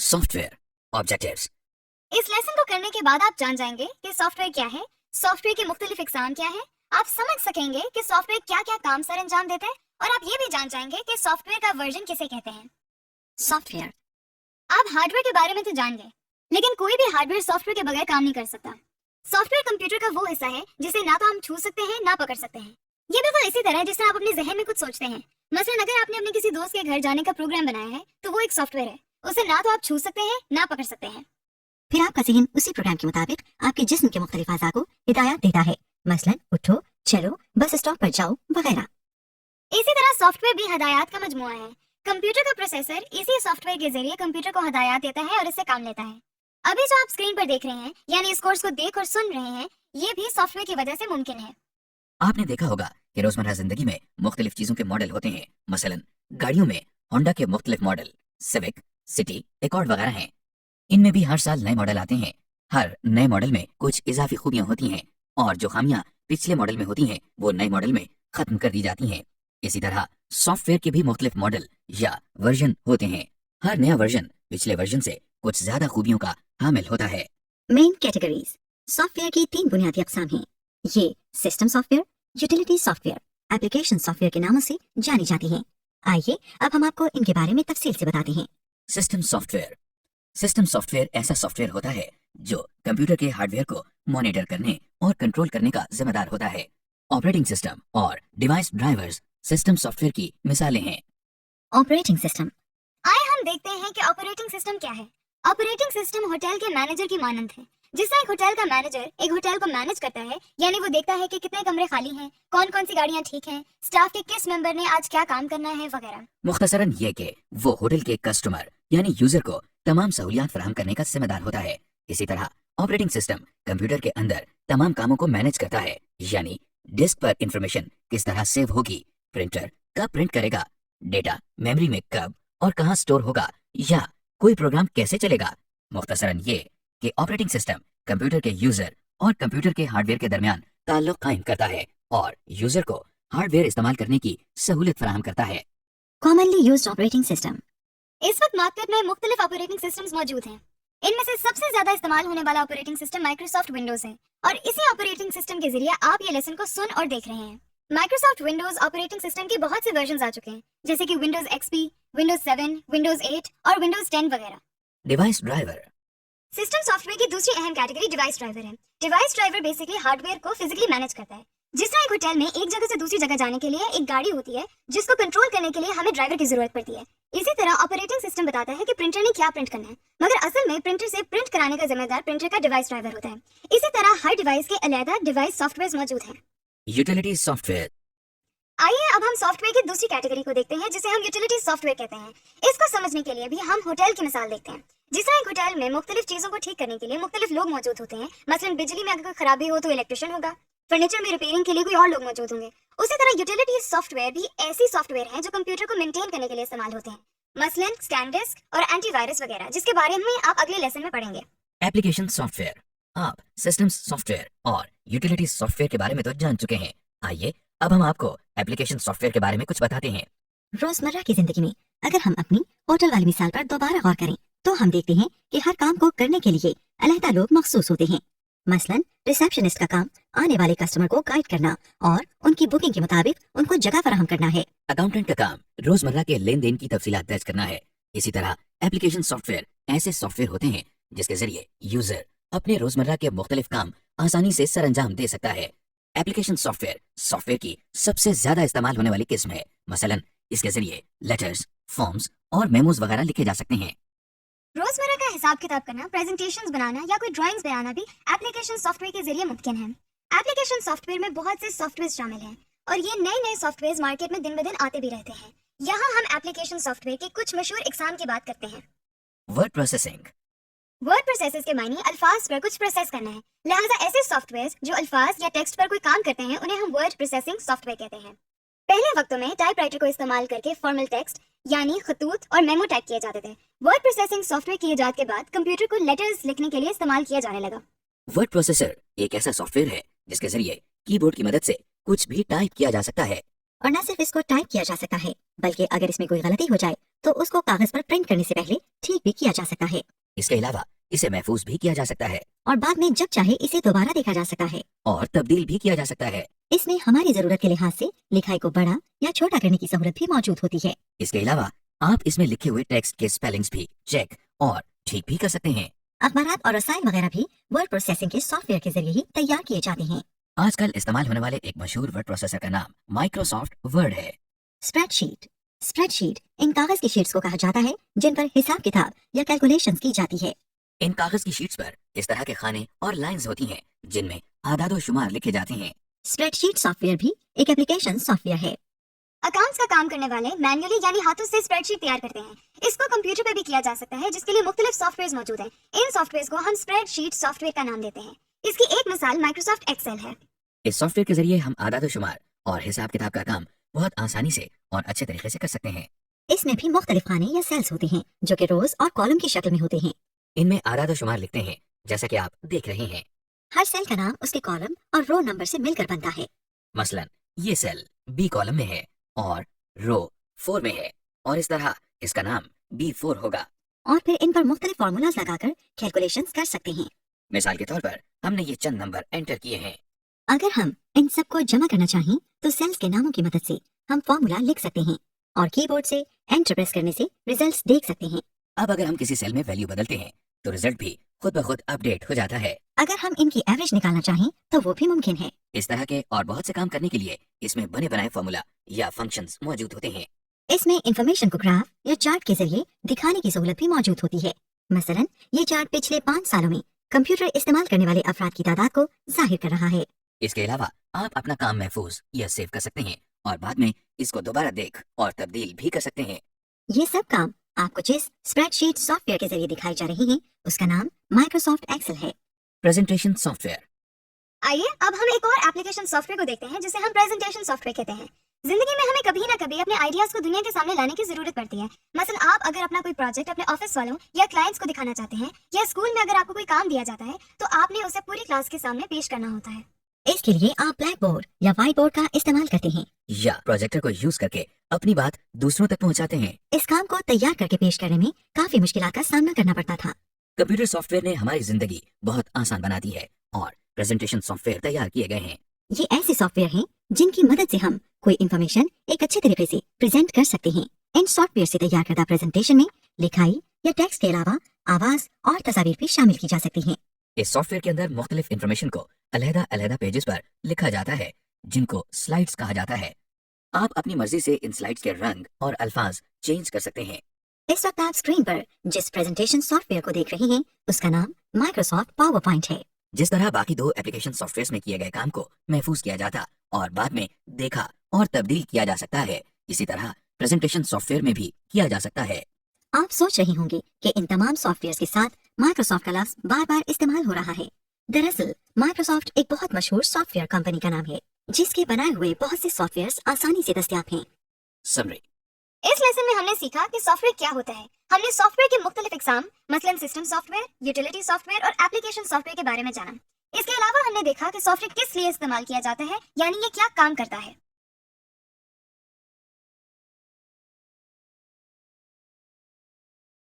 Software objectives. इस lesson को करने के बाद आप जान जाएंगे कि सॉफ्टवेयर क्या है, सॉफ्टवेयर के मुख्तलिफ इकसाम क्या है, आप समझ सकेंगे कि सॉफ्टवेयर क्या क्या काम सर अंजाम देता है, और आप ये भी जान जाएंगे कि सॉफ्टवेयर का वर्जन किसे कहते हैं। सॉफ्टवेयर। आप हार्डवेयर के बारे में तो जान गए, लेकिन कोई भी हार्डवेयर सॉफ्टवेयर के बगैर काम नहीं कर सकता। सॉफ्टवेयर कंप्यूटर का वो हिस्सा है जिसे ना तो हम छू सकते हैं ना पकड़ सकते हैं। ये बिल्कुल इसी तरह है जिस तरह आप अपने जहन में कुछ सोचते हैं। मसलन अगर आपने अपने किसी दोस्त के घर जाने का प्रोग्राम बनाया है तो वो एक सॉफ्टवेयर है, उसे ना तो आप छू सकते हैं ना पकड़ सकते हैं। फिर आपका ज़हन उसी प्रोग्राम के मुताबिक आपके जिस्म के मुख्तलिफ अज़ा को हिदायत देता है, मसलन उठो, चलो, बस स्टॉप पर जाओ वगैरह। इसी तरह सॉफ्टवेयर भी हदायत का मजमुआ है। कंप्यूटर का प्रोसेसर इसी सॉफ्टवेयर के जरिए कंप्यूटर को हदायत देता है और इससे काम लेता है। अभी जो आप स्क्रीन पर देख रहे हैं, यानी इस कोर्स को देख और सुन रहे हैं, ये भी सॉफ्टवेयर की वजह से मुमकिन है। आपने देखा होगा कि रोजमर्रा जिंदगी में मुख्तलिफ चीजों के मॉडल होते हैं। मसलन गाड़ियों में होंडा के मुख्तलिफ मॉडल, सिविक, सिटी, एकॉर्ड वगैरह हैं। इनमें भी हर साल नए मॉडल आते हैं। हर नए मॉडल में कुछ इजाफी खूबियां होती हैं और जो खामियां पिछले मॉडल में होती हैं वो नए मॉडल में खत्म कर दी जाती हैं। इसी तरह सॉफ्टवेयर के भी मुख्तलिफ मॉडल या वर्जन होते हैं। हर नया वर्जन पिछले वर्जन से कुछ ज्यादा खूबियों का हामिल होता है। Main categories. सॉफ्टवेयर की 3 बुनियादी अक़साम हैं। ये system software, utility software, application software के नामों से जानी जाती हैं। आइए अब हम आपको इनके बारे में तफसील से बताते हैं। System software. सिस्टम सॉफ्टवेयर ऐसा सॉफ्टवेयर होता है जो कंप्यूटर के हार्डवेयर को मॉनिटर करने और कंट्रोल करने का जिम्मेदार होता है। ऑपरेटिंग सिस्टम और डिवाइस ड्राइवर्स सिस्टम सॉफ्टवेयर की मिसालें हैं। Operating system. आइए हम देखते हैं कि ऑपरेटिंग सिस्टम क्या है। ऑपरेटिंग सिस्टम होटल के मैनेजर की मानंद है। जिस तरह एक होटल का मैनेजर एक होटल को मैनेज करता है, यानी वो देखता है कि कितने कमरे खाली हैं, कौन कौन सी गाड़ियां ठीक हैं, स्टाफ के किस मेंबर ने आज क्या काम करना है वगैरह। मुख्तसरन ये कि वो होटल के कस्टमर यानी यूजर को तमाम सहूलियात फराहम करने का जिम्मेदार होता है। इसी तरह ऑपरेटिंग सिस्टम कंप्यूटर के अंदर तमाम कामों को मैनेज करता है, यानी डिस्क पर इंफॉर्मेशन किस तरह सेव होगी, प्रिंटर कब प्रिंट करेगा, डेटा मेमोरी में कब और कहाँ स्टोर होगा, या कोई प्रोग्राम कैसे चलेगा। मुख्तसरन ये कि ऑपरेटिंग सिस्टम कंप्यूटर के यूजर और कंप्यूटर के हार्डवेयर के दरमियान ताल्लुक कायम करता है और यूजर को हार्डवेयर इस्तेमाल करने की सहूलियत फराहम करता है। Commonly used operating system. इस वक्त मार्केट में मुख्तलिफ ऑपरेटिंग सिस्टम्स मौजूद हैं। इनमें से सबसे ज्यादा इस्तेमाल होने वाला ऑपरेटिंग सिस्टम माइक्रोसॉफ्ट विंडोज है, और इसी ऑपरेटिंग सिस्टम के जरिए आप ये लेसन को सुन और देख रहे हैं। माइक्रोसॉफ्ट विंडोज ऑपरेटिंग सिस्टम के बहुत से वर्जन आ चुके हैं, जैसे कि विंडोज XP, विंडोज 7, विंडोज 8 और विंडोज 10 वगैरह। Device driver. सिस्टम सॉफ्टवेयर की दूसरी अहम कैटेगरी डिवाइस ड्राइवर है। डिवाइस ड्राइवर बेसिकली हार्डवेयर को फिजिकली मैनेज करता है। जिस तरह एक होटल में एक जगह से दूसरी जगह जाने के लिए एक गाड़ी होती है जिसको कंट्रोल करने के लिए हमें ड्राइवर की जरूरत पड़ती है, इसी तरह ऑपरेटिंग सिस्टम बताता है कि प्रिंटर ने क्या प्रिंट करना है, मगर असल में प्रिंटर से प्रिंट कराने का जिम्मेदार प्रिंटर का डिवाइस ड्राइवर होता है। इसी तरह हर डिवाइस के अलग डिवाइस सॉफ्टवेयर मौजूद हैं। Utility software. आइए अब हम सॉफ्टवेयर की दूसरी कैटेगरी को देखते हैं, जिसे हम यूटिलिटी सॉफ्टवेयर कहते हैं। इसको समझने के लिए भी हम होटल की मिसाल देखते हैं। जिस तरह एक होटल में मुख्तलिफ चीजों को ठीक करने के लिए मुख्तलिफ लोग मौजूद होते हैं, मसलन बिजली में अगर कोई खराबी हो तो इलेक्ट्रिशियन होगा, फर्नीचर में रिपेयरिंग के लिए कोई और लोग मौजूद होंगे। उसी तरह यूटिलिटी सॉफ्टवेयर भी ऐसी सॉफ्टवेयर हैं जो कंप्यूटर को मेंटेन करने के लिए इस्तेमाल होते हैं, मसलन स्कैनडिस्क और एंटीवायरस वगैरह, जिसके बारे में आप अगले लेसन में पढ़ेंगे। Application software. आप सिस्टम सॉफ्टवेयर और यूटिलिटी सॉफ्टवेयर के बारे में तो जान चुके हैं। आइए अब हम आपको एप्लीकेशन सॉफ्टवेयर के बारे में कुछ बताते हैं। रोजमर्रा की जिंदगी में अगर हम अपनी होटल वाली मिसाल पर दोबारा गौर करें तो हम देखते हैं कि हर काम को करने के लिए अलहदा लोग मखसूस होते हैं। मसलन रिसेप्शनिस्ट का काम आने वाले कस्टमर को गाइड करना और उनकी बुकिंग के मुताबिक उनको जगह फराहम करना है। अकाउंटेंट का काम रोजमर्रा के लेन देन की तफसीलात दर्ज करना है। इसी तरह एप्लीकेशन सॉफ्टवेयर ऐसे सॉफ्टवेयर होते हैं जिसके जरिए यूजर अपने रोजमर्रा के मुख्तलिफ काम आसानी से सरअंजाम दे सकता है। एप्लीकेशन सॉफ्टवेयर की सबसे ज्यादा इस्तेमाल होने वाली किस्म है। मसलन इसके जरिए लेटर्स, फॉर्म्स और मेमोज वगैरह लिखे जा सकते हैं। रोजमर्रा का हिसाब किताब करना, प्रेजेंटेशंस बनाना या कोई ड्राइंग्स बनाना भी एप्लीकेशन सॉफ्टवेयर के जरिए मुमकिन है। एप्लीकेशन सॉफ्टवेयर में बहुत से सॉफ्टवेयर शामिल हैं और ये नए नए सॉफ्टवेयर मार्केट में दिन ब दिन आते भी रहते हैं। यहाँ हम एप्लीकेशन सॉफ्टवेयर के कुछ मशहूर इकसाम की बात करते हैं। Word processing. वर्ड प्रोसेसेस के मायने अल्फाज पर कुछ प्रोसेस करना है, लिहाजा ऐसे सॉफ्टवेयर जो अल्फाज या टेक्स्ट पर कोई काम करते हैं उन्हें हम वर्ड प्रोसेसिंग सॉफ्टवेयर कहते हैं। पहले वक्तों में टाइपराइटर को इस्तेमाल करके फॉर्मल टेक्स्ट यानी खतूत और मेमो टाइप किए जाते थे। वर्ड प्रोसेसिंग सॉफ्टवेयर की इजाद के बाद कंप्यूटर को लेटर्स लिखने के लिए इस्तेमाल किया जाने लगा। वर्ड प्रोसेसर एक ऐसा सॉफ्टवेयर है जिसके जरिए कीबोर्ड की मदद से कुछ भी टाइप किया जा सकता है। और न सिर्फ इसको टाइप किया जा सकता है, बल्कि अगर इसमें कोई गलती हो जाए तो उसको कागज पर प्रिंट करने से पहले ठीक भी किया जा सकता है इसके अलावा इसे महफूज भी किया जा सकता है और बाद में जब चाहे इसे दोबारा देखा जा सकता है। और तब्दील भी किया जा सकता है। इसमें हमारी जरूरत के लिहाज से लिखाई को बड़ा या छोटा करने की सहूलत भी मौजूद होती है। इसके अलावा आप इसमें लिखे हुए टेक्स्ट के स्पेलिंग्स भी चेक और ठीक भी कर सकते हैं। अखबारात और रसायन वगैरह भी वर्ड प्रोसेसिंग के सॉफ्टवेयर के जरिए ही तैयार किए जाते हैं। आजकल इस्तेमाल होने वाले एक मशहूर वर्ड प्रोसेसर का नाम माइक्रोसॉफ्ट वर्ड है। स्प्रेडशीट इन कागज की शीट्स को कहा जाता है जिन पर हिसाब किताब या कैलकुलेशंस की जाती है। इन कागज की शीट्स पर इस तरह के खाने और लाइंस होती हैं जिनमें आदादो शुमार लिखे जाते हैं। स्प्रेडशीट सॉफ्टवेयर भी एक एप्लीकेशन सॉफ्टवेयर है। अकाउंट्स का काम करने वाले मैन्युअली यानी हाथों से स्प्रेडशीट तैयार करते हैं। इसको कंप्यूटर पे भी किया जा सकता है, जिसके लिए मुख्तलिफ सॉफ्टवेयर्स मौजूद हैं। इन सॉफ्टवेयर्स को हम स्प्रेडशीट सॉफ्टवेयर का नाम देते हैं। इसकी एक मिसाल माइक्रोसॉफ्ट एक्सेल है। इस सॉफ्टवेयर के जरिए हम आदादो शुमार और हिसाब किताब का काम बहुत आसानी से और अच्छे तरीके से कर सकते हैं। इसमें भी मुख्तलिफ खाने या सेल्स होते हैं जो कि रोज और कॉलम की शक्ल में होते हैं। इनमें आदादो शुमार लिखते हैं जैसा कि आप देख रहे हैं। हर सेल का नाम उसके कॉलम और रो नंबर से मिलकर बनता है। मसलन ये सेल बी कॉलम में है और रो 4 में है और इस तरह इसका नाम B4 होगा। और फिर इन पर मुख्तलिफ फार्मूलाज लगाकर कैलकुलेशंस कर सकते हैं। मिसाल के तौर पर हमने ये चंद नंबर एंटर किए हैं। अगर हम इन सब को जमा करना चाहें तो सेल्स के नामों की मदद से हम फार्मूला लिख सकते हैं और कीबोर्ड से एंटर प्रेस करने से रिजल्ट्स देख सकते हैं। अब अगर हम किसी सेल में वैल्यू बदलते हैं तो रिजल्ट भी खुद ब खुद अपडेट हो जाता है। अगर हम इनकी एवरेज निकालना चाहें तो वो भी मुमकिन है। इस तरह के और बहुत से काम करने के लिए इसमें बने बनाए फार्मूला या फंक्शंस मौजूद होते हैं। इसमें इंफॉर्मेशन को ग्राफ या चार्ट के जरिए दिखाने की सहूलत भी मौजूद होती है। मसलन ये चार्ट पिछले 5 सालों में कंप्यूटर इस्तेमाल करने वाले अफराद की तादाद को जाहिर कर रहा है। इसके अलावा आप अपना काम महफूज या सेव कर सकते हैं और बाद में इसको दोबारा देख और तब्दील भी कर सकते हैं। ये सब काम आपको जिस स्प्रेडशीट सॉफ्टवेयर के जरिए दिखाई जा रही है उसका नाम माइक्रोसॉफ्ट एक्सेल है। Presentation software. आइए अब हम एक और एप्लीकेशन सॉफ्टवेयर को देखते हैं जिसे हम प्रेजेंटेशन सॉफ्टवेयर कहते हैं। जिंदगी में हमें कभी ना कभी अपने आइडियाज को दुनिया के सामने लाने की जरूरत पड़ती है। मसलन आप अगर अपना कोई प्रोजेक्ट अपने ऑफिस वालों या क्लाइंट्स को दिखाना चाहते हैं, या स्कूल में अगर आपको कोई काम दिया जाता है तो आपने उसे पूरी क्लास के सामने पेश करना होता है। इसके लिए आप ब्लैक बोर्ड या व्हाइट बोर्ड का इस्तेमाल करते हैं या प्रोजेक्टर को यूज करके अपनी बात दूसरों तक पहुंचाते हैं। इस काम को तैयार करके पेश करने में काफी मुश्किलात का सामना करना पड़ता था। कंप्यूटर सॉफ्टवेयर ने हमारी जिंदगी बहुत आसान बना दी है और प्रेजेंटेशन सॉफ्टवेयर तैयार किए गए हैं। ये ऐसे सॉफ्टवेयर हैं जिनकी मदद से हम कोई इंफॉर्मेशन एक अच्छे तरीके से प्रेजेंट कर सकते हैं। इन सॉफ्टवेयर से तैयार करदा प्रेजेंटेशन में लिखाई या टेक्स्ट के अलावा आवाज और तस्वीर भी शामिल की जा सकती हैं। इस सॉफ्टवेयर के अंदर मुख्तलिफ इन्फॉर्मेशन को अलग-अलग पेजेस पर लिखा जाता है जिनको स्लाइड्स कहा जाता है। आप अपनी मर्जी से इन स्लाइड्स के रंग और अल्फाज चेंज कर सकते हैं। इस वक्त आप स्क्रीन पर जिस प्रेजेंटेशन सॉफ्टवेयर को देख रहे हैं उसका नाम माइक्रोसॉफ्ट पावर पॉइंट है। जिस तरह बाकी 2 एप्लीकेशन सॉफ्टवेयर में किए गए काम को महफूज किया जाता और बाद में देखा और तब्दील किया जा सकता है, इसी तरह प्रेजेंटेशन सॉफ्टवेयर में भी किया जा सकता है। आप सोच रहे होंगे कि इन तमाम सॉफ्टवेयर के साथ माइक्रोसॉफ्ट का लफ्ज बार बार इस्तेमाल हो रहा है। दरअसल माइक्रोसॉफ्ट एक बहुत मशहूर सॉफ्टवेयर कंपनी का नाम है जिसके बनाए हुए बहुत से सॉफ्टवेयर आसानी से दस्तयाब हैं। समरी। इस लेसन में हमने सीखा कि सॉफ्टवेयर क्या होता है। हमने सॉफ्टवेयर के मुख्तलिफ इकसाम, मसलन सिस्टम सॉफ्टवेयर, यूटिलिटी सॉफ्टवेयर और एप्लीकेशन सॉफ्टवेयर के बारे में जाना। इसके अलावा हमने देखा कि सॉफ्टवेयर किस लिए इस्तेमाल किया जाता है, यानी ये क्या काम करता है।